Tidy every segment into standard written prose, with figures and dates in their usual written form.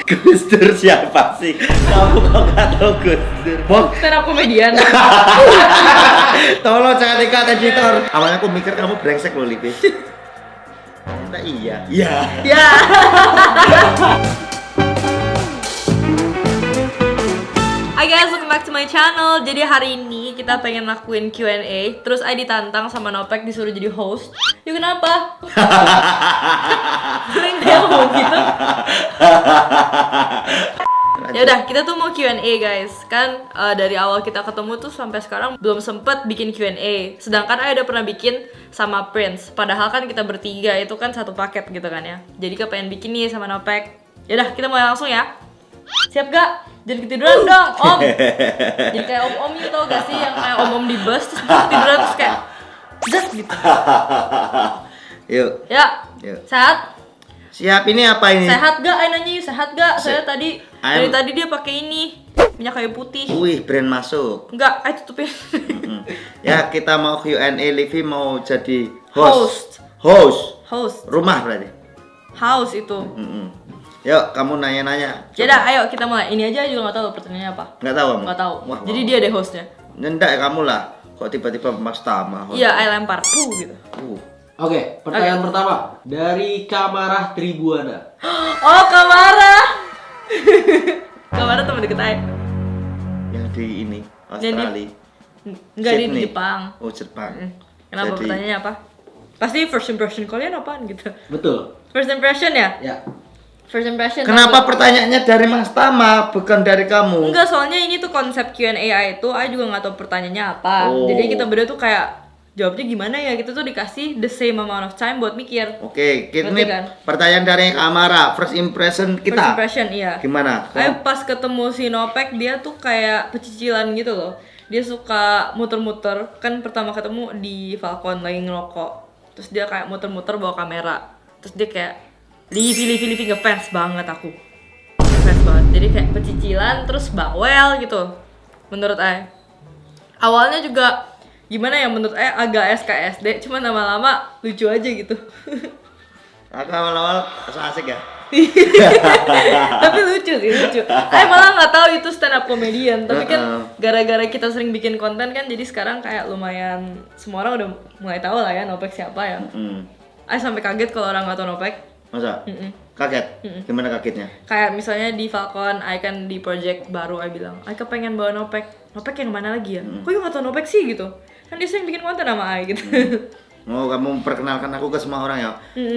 Gus Dur siapa sih? Kamu kok nggak tahu Gus Dur? Bok, Stand up comedian. tolong jangan dikat editor. Awalnya aku mikir kamu brengsek loh, Lipi. Ternyata iya. Iya. Ya. Hai guys, welcome back to my channel. Jadi hari ini kita pengen lakuin Q&A. Terus I ditantang sama Nopek disuruh jadi host. Yuk kenapa? Sering dia ngomong gitu. Ya udah, kita tuh mau Q&A guys. Kan dari awal kita ketemu tuh sampai sekarang belum sempet bikin Q&A. Sedangkan I udah pernah bikin sama Prince. Padahal kan kita bertiga itu kan satu paket gitu kan ya. Jadi kita pengen bikin nih sama Nopek. Ya udah, kita mulai langsung ya. Siap gak? Jangan ketiduran dong, Om. Jadi kayak om-om gitu tau gak sih, yang kayak om-om di bus terus ketiduran terus kayak zat gitu. Yuk. Ya. Yuk. Sehat? Siap, ini apa ini? Sehat gak? Ay nanya yuk, sehat gak? Saya tadi dari tadi dia pakai ini minyak kayu putih. Wih, brand masuk. Enggak, ay tutupin. Ya, kita mau Q&A. Livi mau jadi Host. Host. Rumah berarti. House itu. Yuk, kamu nanya-nanya. Ya udah, ayo kita mulai. Ini aja juga nggak tahu pertanyaannya apa. Nggak tahu kamu? Nggak tahu. Wah, Jadi dia deh hostnya. Nyendak ya kamu lah. Kok tiba-tiba Mas Tama? Iya, ay lempar. Gitu. Oke, pertanyaan pertama dari Kamarah Tribuana. Oh, Kamara. Kamara teman deket ay. Yang di ini Australia. Enggak, dia di Sydney. Jepang. Oh, Jepang. Kenapa Jadi- pertanyaannya apa? Pasti first impression kalian apaan gitu. Betul. First impression ya? Ya. First impression. Kenapa aku- pertanyaannya dari Mas Tama bukan dari kamu? Enggak, soalnya ini tuh konsep Q&A itu, I juga nggak tahu pertanyaannya apa. Oh. Jadi kita berdua tuh kayak jawabnya gimana ya? Kita tuh dikasih the same amount of time buat mikir. Oke, ini Ngerti kan? pertanyaan dari Amara. First impression kita. First impression, iya. Gimana? I pas ketemu si Nopek, dia tuh kayak pecicilan gitu loh. Dia suka muter-muter. Kan pertama ketemu di Falcon lagi ngerokok. Terus dia kayak muter-muter bawa kamera. Terus dia kayak Livi ngefans banget aku. Ngefans banget. Jadi kayak pecicilan terus bawel gitu. Menurut I. Awalnya juga gimana ya, menurut I agak SKSD, cuman lama-lama lucu aja gitu. Aku awal-awal asik ya. Tapi lucu sih, lucu. Malah nggak tahu itu stand up comedian. Tapi kan gara-gara kita sering bikin konten kan, jadi sekarang kayak lumayan semua orang udah mulai tahu lah ya Nopek siapa ya. Sampai kaget kalau orang nggak tahu Nopek. Masa? Kaget? Gimana kagetnya? Kayak misalnya di Falcon, kan di project baru bilang, kepengen bawa Nopek. Nopek yang mana lagi ya? Kok you nggak tahu Nopek sih gitu? Kan dia sering bikin konten sama gitu. Oh, kamu memperkenalkan aku ke semua orang ya.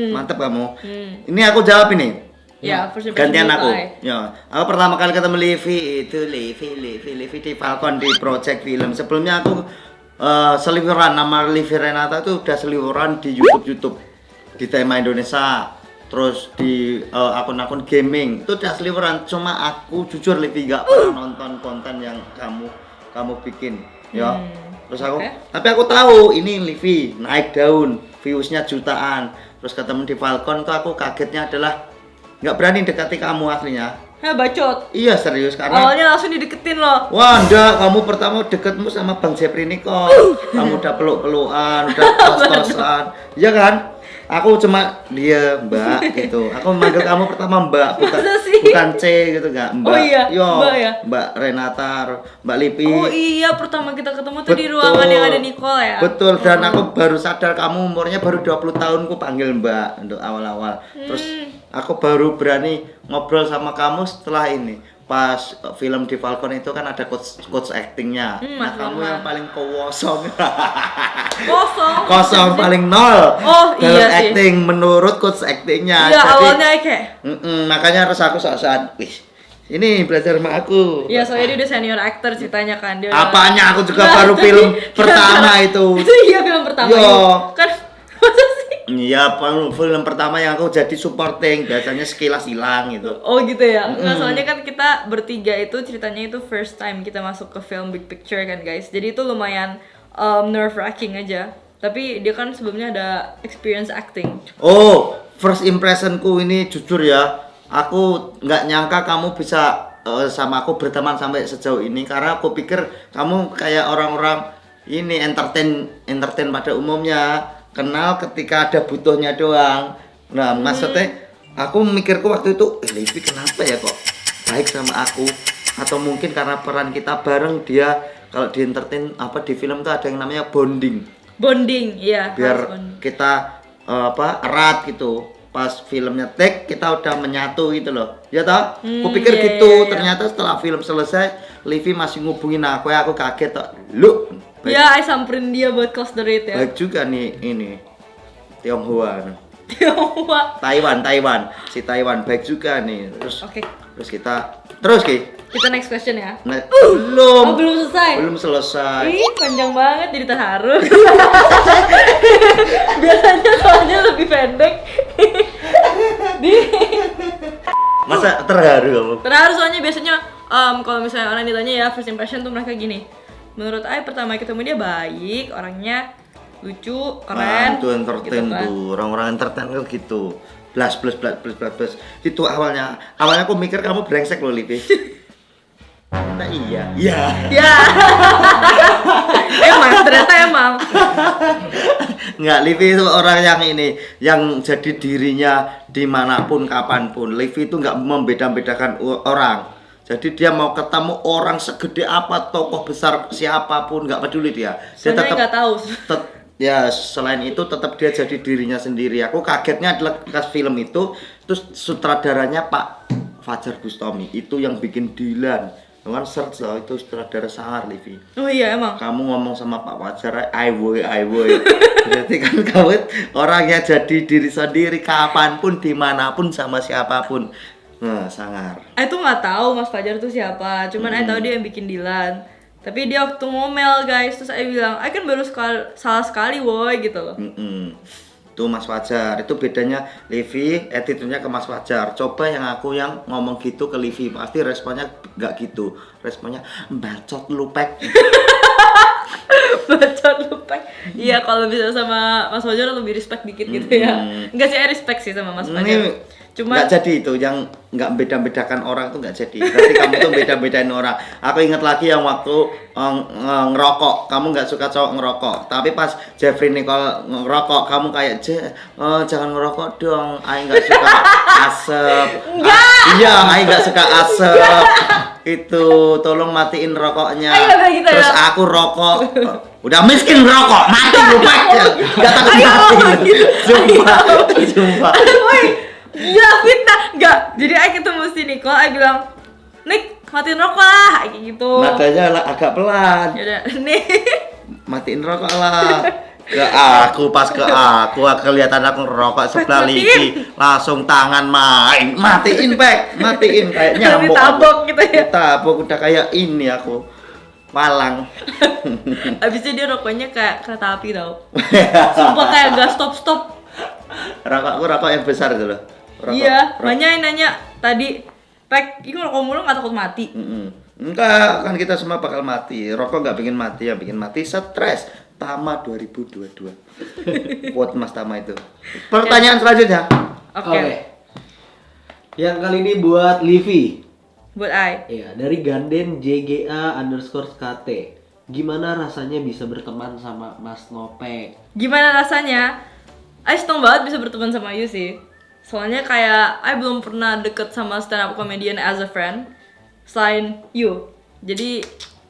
Mantap kamu. Ini aku jawab ini. Ya, first impression Gantian dulu, aku. Ai. Ya, aku pertama kali ketemu Livi di Falcon di project film. Sebelumnya aku seliweran nama Livi Renata itu udah seliweran di YouTube di tema Indonesia. Terus di akun-akun gaming itu udah seliweran. Cuma aku jujur Livi gak pernah nonton konten yang kamu bikin. Ya. Terus aku, tapi aku tahu ini Livi naik daun, viewsnya jutaan. Terus ketemu di Falcon tuh aku kagetnya adalah nggak berani dekati kamu aslinya. Bacot. Iya serius karena Awalnya langsung dideketin loh. wah enggak, kamu pertama deketmu sama Bang Jepri Niko. Kamu udah peluk-pelukan, udah tos-tosan. Iya kan? Aku cuma dia Mbak gitu. Aku manggil kamu pertama Mbak, Masa sih? bukan C gitu enggak. Mbak. Oh iya, Yo, Mbak ya? Mbak Renata, Mbak Lipi. Oh iya, pertama kita ketemu tuh di ruangan yang ada Nicole ya? Betul, dan aku baru sadar kamu umurnya baru 20 tahun, ku panggil Mbak untuk awal-awal. Terus aku baru berani ngobrol sama kamu setelah ini. Pas film di Falcon itu kan ada coach actingnya. Nah, kamu yang paling kosong. Kosong paling nol. Oh, dalam iya sih. acting menurut coach actingnya. Iya, Jadi, awalnya kayak makanya harus aku sok-sokan. Wih, ini belajar sama aku. iya, soalnya dia udah senior actor ceritanya kan. Dia Apanya aku juga Nggak, baru tapi- film pertama itu. Itu iya film pertama Yo. itu. Kan masa sih? Iya, film pertama yang aku jadi supporting, biasanya sekilas hilang gitu. Oh gitu ya. Nggak, soalnya kan kita bertiga itu ceritanya itu first time kita masuk ke film big picture kan guys. Jadi itu lumayan nerve wracking aja. Tapi dia kan sebelumnya ada experience acting. Oh, first impressionku ini jujur ya, aku nggak nyangka kamu bisa sama aku berteman sampai sejauh ini karena aku pikir kamu kayak orang-orang ini entertain pada umumnya, kenal ketika ada butuhnya doang. Nah, maksudnya aku mikirku waktu itu, Livi kenapa ya kok baik sama aku? Atau mungkin karena peran kita bareng, dia kalau di entertain apa di film tuh ada yang namanya bonding. Bonding, iya. Biar harus bonding. kita erat gitu. Pas filmnya take kita udah menyatu gitu loh. Ya toh? Kupikir iya, gitu. iya, iya. Ternyata setelah film selesai, Livi masih ngubungin aku kaget toh. Lu baik, Ya, I samperin dia buat close the rate ya. baik juga nih ini Tionghoa. Tionghoa. Taiwan. Si Taiwan baik juga nih. Oke, Terus Ki. kita next question ya. Nah, Oh, belum selesai. belum selesai. Ih, panjang banget jadi terharu. Biasanya soalnya lebih pendek. Masa terharu kamu? Terharu soalnya biasanya kalau misalnya orang ditanya ya first impression tuh mereka gini. Menurut Ai pertama ketemu dia baik, orangnya lucu, keren. Nah, itu entertain gitu kan. tuh. Orang-orang entertain kan gitu. Blas. Itu awalnya aku mikir kamu brengsek loh, Livi. Nah, iya. Ya. Ternyata emang. Nggak, Livi itu orang yang yang jadi dirinya dimanapun, kapanpun. Livi itu nggak membeda-bedakan orang. Jadi dia mau ketemu orang segede apa, tokoh besar siapapun, nggak peduli dia. Dia Soalnya nggak tahu. Ya selain itu tetap dia jadi dirinya sendiri. Aku kagetnya adalah pas film itu, terus sutradaranya Pak Fajar Bustami itu yang bikin Dilan. Kan search loh, itu sutradara sangar, Livi. Oh iya emang. Kamu ngomong sama Pak Fajar, I woy. Berarti kan kamu orangnya jadi diri sendiri kapanpun, dimanapun, sama siapapun. Nah, sangar. Ai tuh nggak tahu Mas Fajar tuh siapa. Cuman Ai tahu dia yang bikin Dilan. Tapi dia waktu ngomel guys, terus Ai bilang, Ai kan baru salah sekali woy gitu loh. Tuh Mas Fajar, itu bedanya Livi, attitude-nya ke Mas Fajar. Coba yang ngomong gitu ke Livi, pasti responnya nggak gitu. Responnya, bacot lu pek. Bacot lupa. Iya kalau bisa sama Mas Fajar lebih respect dikit gitu ya. Enggak sih, Ai respect sih sama Mas Fajar. Cuma nggak jadi itu, yang nggak beda-bedakan orang tuh nggak jadi. Berarti kamu tuh beda-bedain orang. Aku ingat lagi yang waktu ngerokok, kamu nggak suka cowok ngerokok. Tapi pas Jeffrey Nicole ngerokok, kamu kayak jangan ngerokok dong. Ai nggak suka asap. Iya, Ai nggak suka asap. Itu tolong matiin rokoknya. Gitu Terus ya? aku rokok. Udah miskin rokok, mati lu Pak. Nggak takut mati. Sumpah. Woi, gila fitnah. Enggak. Jadi Ai ketemu si Nicole, Ai bilang, "Nik, matiin rokok lah." Kayak gitu. Nadanya agak pelan. Ya udah, nih. Matiin rokok lah. Ke aku kelihatan aku ngerokok sebelah Livi, langsung tangan matiin kayak nyamuk. Ditabok gitu ya. Ditabok udah kayak ini aku. Malang. Abisnya dia rokoknya kayak kereta api tau. Sumpah kayak gak stop. Rokokku rokok yang besar itu loh. Iya, banyak yang nanya tadi, Pek, ini rokok mulu gak takut mati? Enggak, kan kita semua bakal mati. Rokok nggak bikin mati, yang bikin mati stres. Tama 2022. Quote Mas Tama itu. Pertanyaan selanjutnya. Oke. Yang kali ini buat Livi. Buat Ai. Iya, dari Ganden JGA_KT. Gimana rasanya bisa berteman sama Mas Nopek? Gimana rasanya? Ai seneng banget bisa berteman sama Ayu sih. Soalnya kayak Ai belum pernah deket sama stand up comedian as a friend selain you. Jadi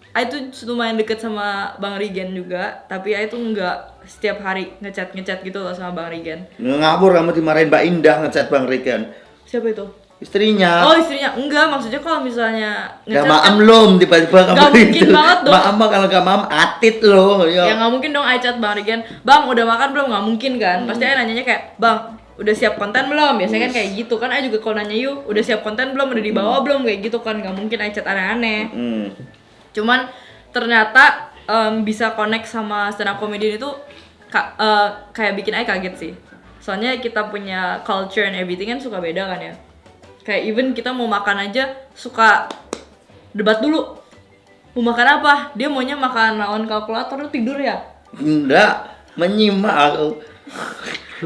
Ai tuh lumayan deket sama Bang Rigen juga, tapi Ai tuh nggak setiap hari ngechat gitu loh sama Bang Rigen. Ngabur kamu dimarahin Mbak Indah ngechat Bang Rigen. Siapa itu? Istrinya. Oh istrinya, enggak maksudnya kalau misalnya Gak ngechat maam loh tiba-tiba kamu Gak mungkin banget dong. Maam mah kalau gak maam atit loh. Ya nggak mungkin dong Ai chat Bang Rigen, Bang udah makan belum? Nggak mungkin kan? Pasti Ai nanyanya kayak, Bang udah siap konten belum? Biasanya kan kayak gitu kan. Ai juga kalau nanya you, udah siap konten belum? Udah dibawa belum? Kayak gitu kan. Nggak mungkin Ai chat aneh-aneh. Cuman ternyata bisa connect sama stand up comedian itu kayak bikin Ai kaget sih. Soalnya kita punya culture and everything kan suka beda kan ya. Kayak even kita mau makan aja suka debat dulu. Mau makan apa? Dia maunya makan lawan kalkulator tidur ya? Enggak, menyimak aku.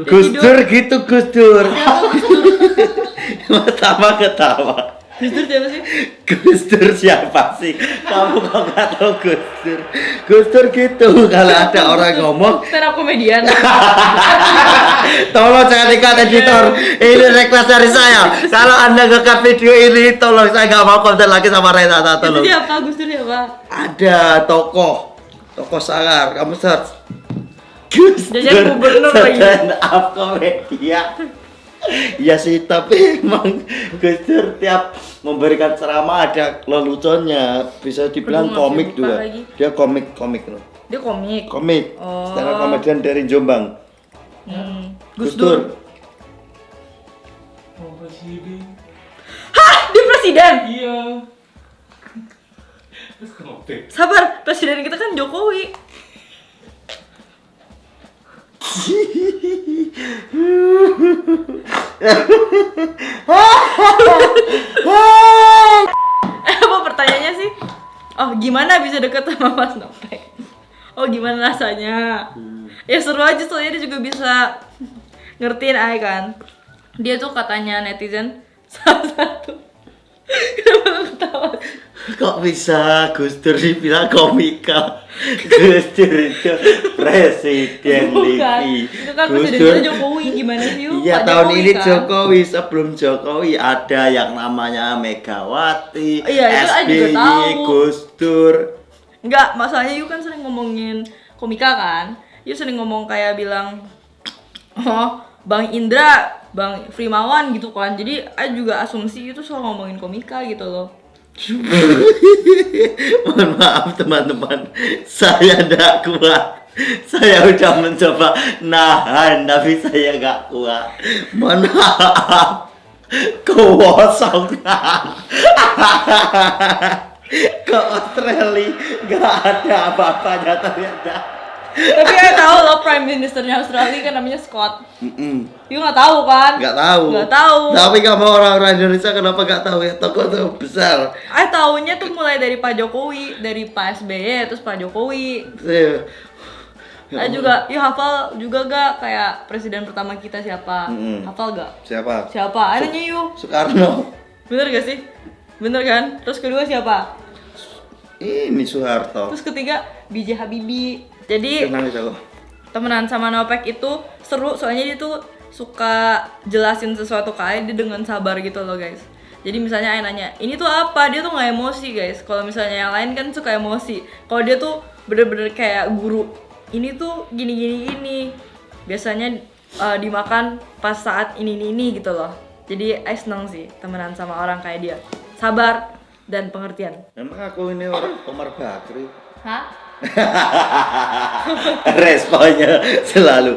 Gus Dur gitu, Gus Dur. Ketawa. Gus Dur siapa sih? Gus Dur siapa sih? Kamu kok nggak tahu Gus Dur? Gus Dur gitu kalau ada orang ngomong, Stand up comedian. tolong jangan ikat editor. Ini request dari saya. Kalau anda ngekat video ini, tolong saya nggak mau konten lagi sama Renata. Itu Tolong. siapa? Gus Dur siapa? Ada tokoh sangar. Kamu search. Gus Dia jadi Dur gubernur lagi. stand up comedian. Iya sih, tapi emang Gus Dur tiap memberikan ceramah ada leluconnya. Bisa dibilang Aduh, komik masih lupa juga. lagi. Dia komik loh. Dia komik. Komik. Oh. Stand up comedian dari Jombang. Gus Dur. Dia presiden. Iya. Terus kenapa? Sabar, presiden kita kan Jokowi. Apa pertanyaannya sih? Oh, gimana bisa deket sama Mas Nopek? Oh, gimana rasanya? Ya seru aja, soalnya dia juga bisa ngertiin Ai kan. Dia tuh katanya netizen salah satu. Kenapa lu ketawa? Kok bisa Gus Dur dibilang komika? Gus Dur itu presiden Bukan. TV. Itu kan Gus presiden Dur- kita Jokowi, gimana sih yuk? Iya, Pak tahun Jokowi ini kan? Jokowi. Sebelum Jokowi ada yang namanya Megawati, Iya, itu Ai juga SBY, tahu. Gus Dur. Enggak, masalahnya Yu kan sering ngomongin komika kan. Yu sering ngomong kayak bilang, oh Bang Indra, Bang Frimawan gitu kan. Jadi Ai juga asumsi itu selalu ngomongin komika gitu loh. Mohon maaf teman-teman, saya tidak kuat. Saya udah mencoba nahan, tapi saya nggak kuat. Mohon maaf, kosong. Ke Australia nggak ada apa-apanya ternyata. Tapi Ai tahu loh Prime Ministernya Australia kan namanya Scott. Yu nggak tahu kan? Nggak tahu. Nggak tahu. Tapi kamu orang-orang Indonesia kenapa nggak tahu ya? Tokoh besar. Ai taunya tuh mulai dari Pak Jokowi, dari Pak SBY terus Pak Jokowi. Ai juga, Yu hafal juga gak kayak presiden pertama kita siapa? Hafal gak? Siapa? Siapa? Ai nanya Yu. Soekarno. Bener gak sih? Bener kan? Terus kedua siapa? Ini Soeharto. Terus ketiga B.J. Habibie. Jadi Kenal itu. temenan sama Nopek itu seru soalnya dia tuh suka jelasin sesuatu ke Ai dia dengan sabar gitu loh guys. Jadi misalnya Ai nanya, ini tuh apa? Dia tuh nggak emosi guys. Kalau misalnya yang lain kan suka emosi. Kalau dia tuh bener-bener kayak guru. Ini tuh gini. Biasanya dimakan pas saat ini gitu loh. Jadi Ai seneng sih temenan sama orang kayak dia. Sabar dan pengertian. Emang aku ini orang Omar Bakri. Hah? Responnya selalu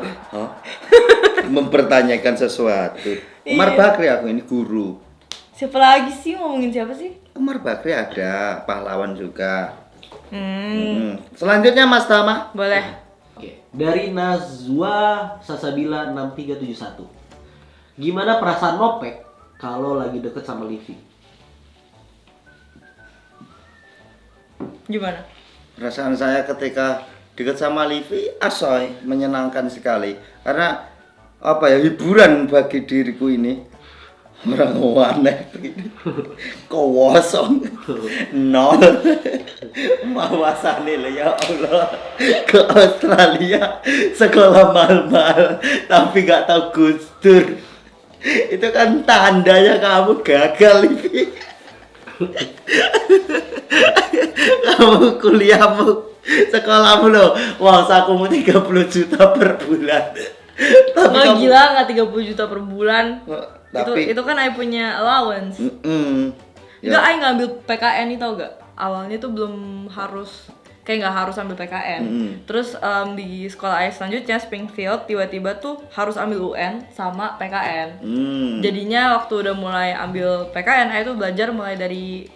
mempertanyakan sesuatu. Omar Iya. Bakri aku ini guru. Siapa lagi sih? Ngomongin siapa sih? Omar Bakri ada, pahlawan juga. Selanjutnya Mas Tama. Boleh. Oke, dari Nazwa Sasabila 6371. Gimana perasaan Nopek kalau lagi deket sama Livi? Gimana? Perasaan saya ketika dekat sama Livi asoy, menyenangkan sekali. Karena apa ya, hiburan bagi diriku ini. Orang aneh begini. Kosong. Nol. Mawasane lo ya Allah. Ke Australia sekolah mahal-mahal tapi gak tahu Gus Dur. Itu kan tandanya kamu gagal, Livi. Kamu kuliahmu, sekolahmu loh, uang sakumu 30 juta per bulan. Tapi Oh gila, nggak 30 juta per bulan. Tapi Itu kan Ai punya allowance. Enggak, Ai ngambil PKN nih tau gak? Awalnya tuh belum harus, kayak nggak harus ambil PKN. Terus di sekolah Ai selanjutnya Springfield tiba-tiba tuh harus ambil UN sama PKN. Jadinya waktu udah mulai ambil PKN, Ai tuh belajar mulai dari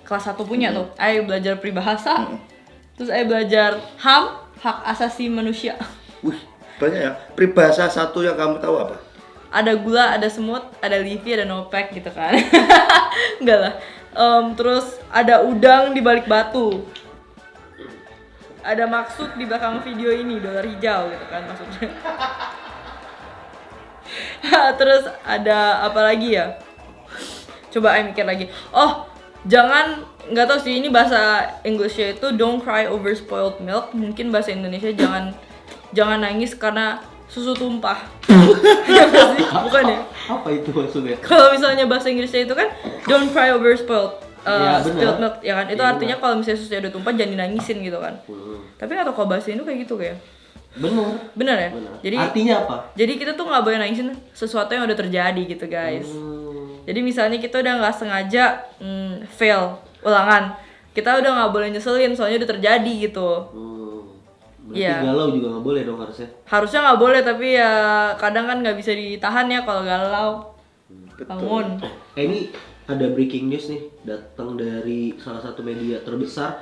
kelas 1 punya tuh. Ai belajar peribahasa. Terus Ai belajar HAM, hak asasi manusia. Wih, banyak ya. Peribahasa satu yang kamu tahu apa? Ada gula, ada semut, ada Livi, ada Nopek gitu kan. Enggak lah. Terus ada udang di balik batu. Ada maksud di belakang video ini, dolar hijau gitu kan maksudnya. Terus ada apa lagi ya? Coba Ai mikir lagi. Oh, jangan, nggak tahu sih ini bahasa Inggrisnya itu don't cry over spoiled milk. Mungkin bahasa Indonesia jangan nangis karena susu tumpah. Iya nggak sih? Bukan ya? Apa itu maksudnya? Kalau misalnya bahasa Inggrisnya itu kan don't cry over Iya, benar. spilled milk, ya kan? Itu Iya, artinya kalau misalnya susunya udah tumpah jangan dinangisin gitu kan. Tapi nggak tahu kalau bahasa Indo kayak gitu kayak. Bener. Bener ya? Bener. Jadi Artinya apa? jadi kita tuh nggak boleh nangisin sesuatu yang udah terjadi gitu guys. Jadi misalnya kita udah nggak sengaja fail ulangan, kita udah nggak boleh nyeselin soalnya udah terjadi gitu. Berarti Iya. galau juga nggak boleh dong harusnya. Harusnya nggak boleh tapi ya kadang kan nggak bisa ditahan ya kalau galau. Bangun. Ini ada breaking news nih datang dari salah satu media terbesar